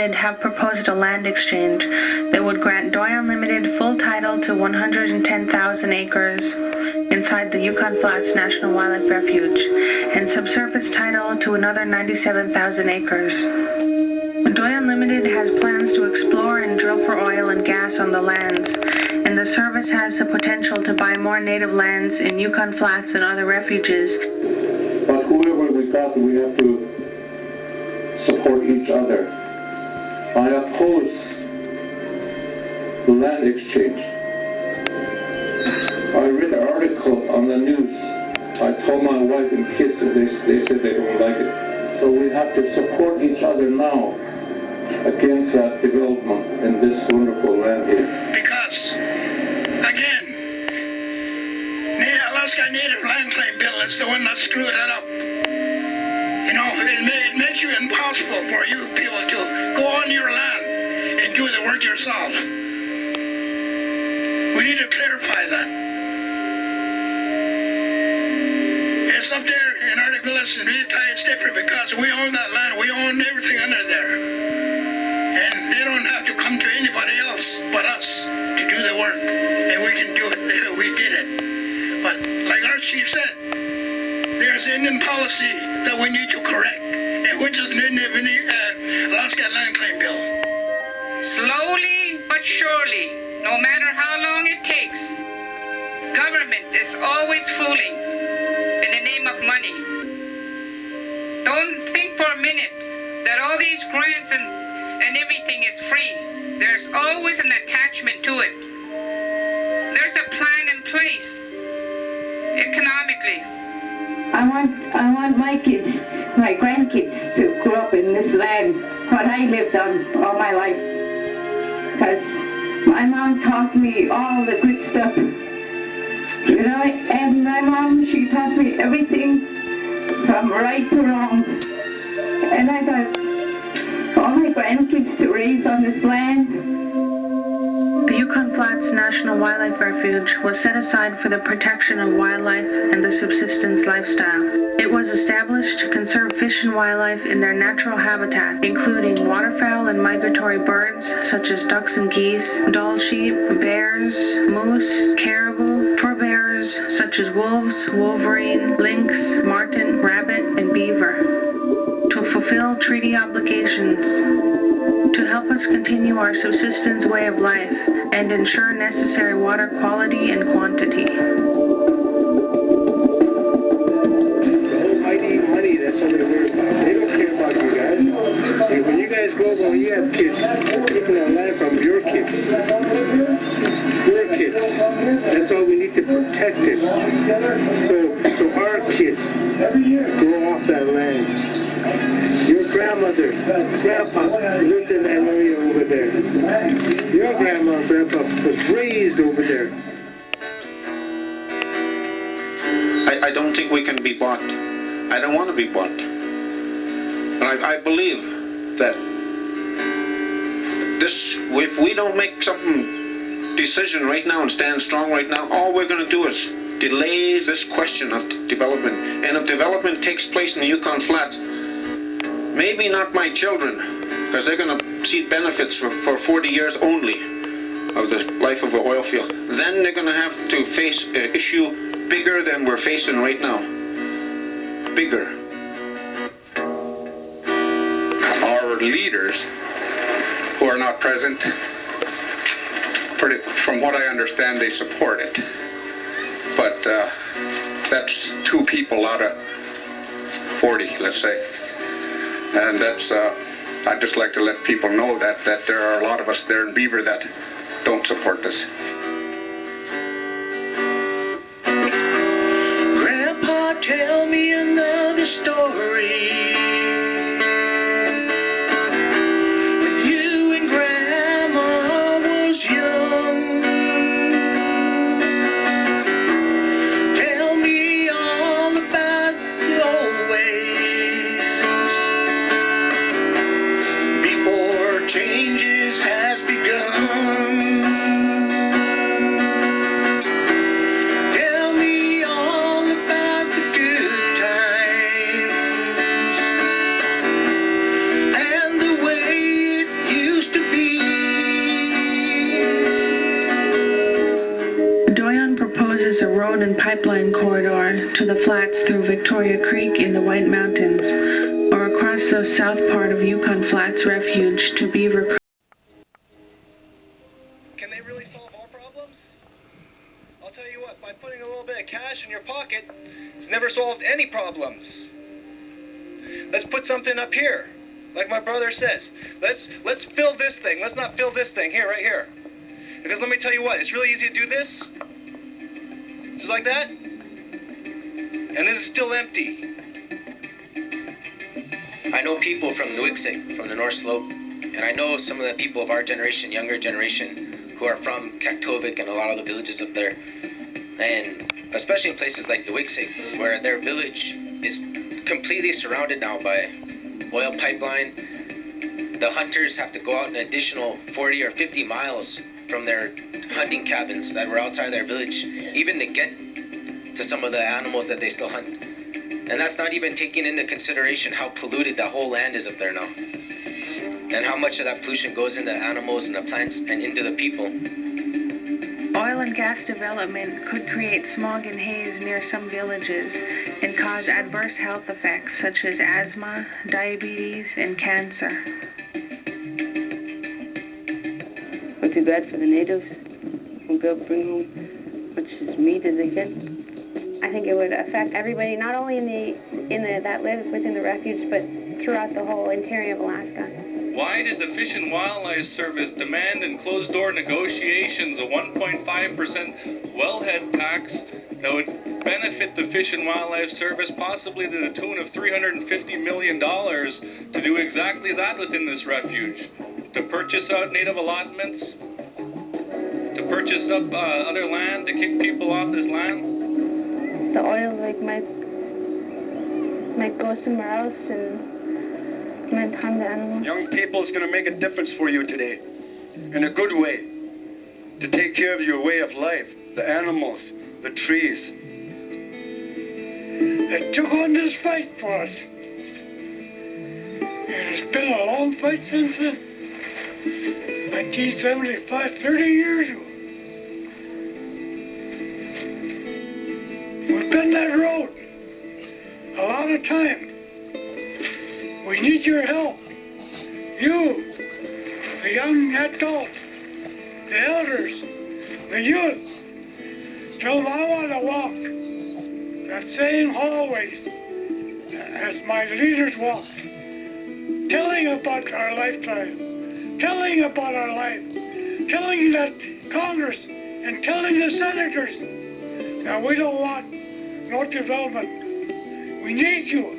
have proposed a land exchange that would grant Doi Unlimited full title to 110,000 acres inside the Yukon Flats National Wildlife Refuge and subsurface title to another 97,000 acres. Doi Unlimited has plans to explore and drill for oil and gas on the lands, and the service has the potential to buy more native lands in Yukon Flats and other refuges. But whoever we got, we have to support each other. I oppose land exchange. I read an article on the news. I told my wife and kids that they said they don't like it. So we have to support each other now against that development in this wonderful land here. Because, again, Alaska Native Land Claim Bill is the one that screwed that up. You know, it makes you impossible for you people to go on your land and do the work yourself. We need to clarify that. It's up there in Arctic Village and it's different because we own that land. We own everything under there. And they don't have to come to anybody else but us to do the work. And we can do it. We did it. But like our chief said, there's Indian policy that we need to correct, and which is the Alaska Land Claim Bill. Slowly but surely, no matter how long it takes, government is always fooling in the name of money. Don't think for a minute that all these grants and everything is free. There's always an attachment to it. There's a plan in place economically. I want my kids, my grandkids to grow up in this land, what I lived on all my life. Because my mom taught me all the good stuff. You know, and my mom, she taught me everything from right to wrong. And I got all my grandkids to raise on this land. The Yukon Flats National Wildlife Refuge was set aside for the protection of wildlife and the subsistence lifestyle. It was established to conserve fish and wildlife in their natural habitat, including waterfowl and migratory birds such as ducks and geese, Dall sheep, bears, moose, caribou, fur bearers such as wolves, wolverine, lynx, marten, rabbit, and beaver. To fulfill treaty obligations, to help us continue our subsistence way of life and ensure necessary water quality and quantity. The whole money that's over there, they don't care about you guys. When you guys go, when you have kids, taking that land from your kids. Your kids. That's why we need to protect it. So our kids grow off that land. Your grandmother, grandpa lived in that area over there. Your grandma and grandpa was raised over there. I don't think we can be bought. I don't want to be bought. But I believe that if we don't make some decision right now and stand strong right now, all we're going to do is delay this question of development. And if development takes place in the Yukon Flats, maybe not my children, because they're going to see benefits for 40 years only of the life of an oil field. Then they're going to have to face an issue bigger than we're facing right now. Bigger. Our leaders who are not present, from what I understand, they support it. But that's 2 people out of 40, let's say. And that's, I'd just like to let people know that there are a lot of us there in Beaver that don't support this. Grandpa, tell me another story. When you and Grandma was young. Tell me all about the old ways. Before changes has begun. Tell me all about the good times and the way it underground and pipeline corridor to the flats through Victoria Creek in the White Mountains, or across the south part of Yukon Flats Refuge to Beaver Creek. Can they really solve all problems? I'll tell you what, by putting a little bit of cash in your pocket, it's never solved any problems. Let's put something up here, like my brother says. Let's fill this thing. Let's not fill this thing here, right here. Because let me tell you what, it's really easy to do this. Just like that. And this is still empty. I know people from the gwich'in, from the North Slope, and I know some of the people of our generation, younger generation, who are from Kaktovik and a lot of the villages up there. And especially in places like the gwich'in, where their village is completely surrounded now by oil pipeline. The hunters have to go out an additional 40 or 50 miles from their hunting cabins that were outside their village, even to get to some of the animals that they still hunt. And that's not even taking into consideration how polluted that whole land is up there now, and how much of that pollution goes into the animals and the plants and into the people. Oil and gas development could create smog and haze near some villages and cause adverse health effects such as asthma, diabetes, and cancer. It would be bad for the natives. We'll be able to bring home as much as meat as they can. I think it would affect everybody, not only that lives within the refuge, but throughout the whole interior of Alaska. Why did the Fish and Wildlife Service demand in closed-door negotiations a 1.5% wellhead tax that would benefit the Fish and Wildlife Service possibly to the tune of $350 million to do exactly that within this refuge? To purchase out native allotments? To purchase up other land, to kick people off this land? The oil might go somewhere else and might harm the animals. Young people is going to make a difference for you today, in a good way, to take care of your way of life, the animals, the trees. They took on this fight for us. And it's been a long fight since then. 1975, 30 years ago. We've been that road a lot of time. We need your help. You, the young adults, the elders, the youth. Tell them I want to walk the same hallways as my leaders walk, telling about our lifetime, telling about our life, telling that Congress and telling the senators that we don't want no development. We need you.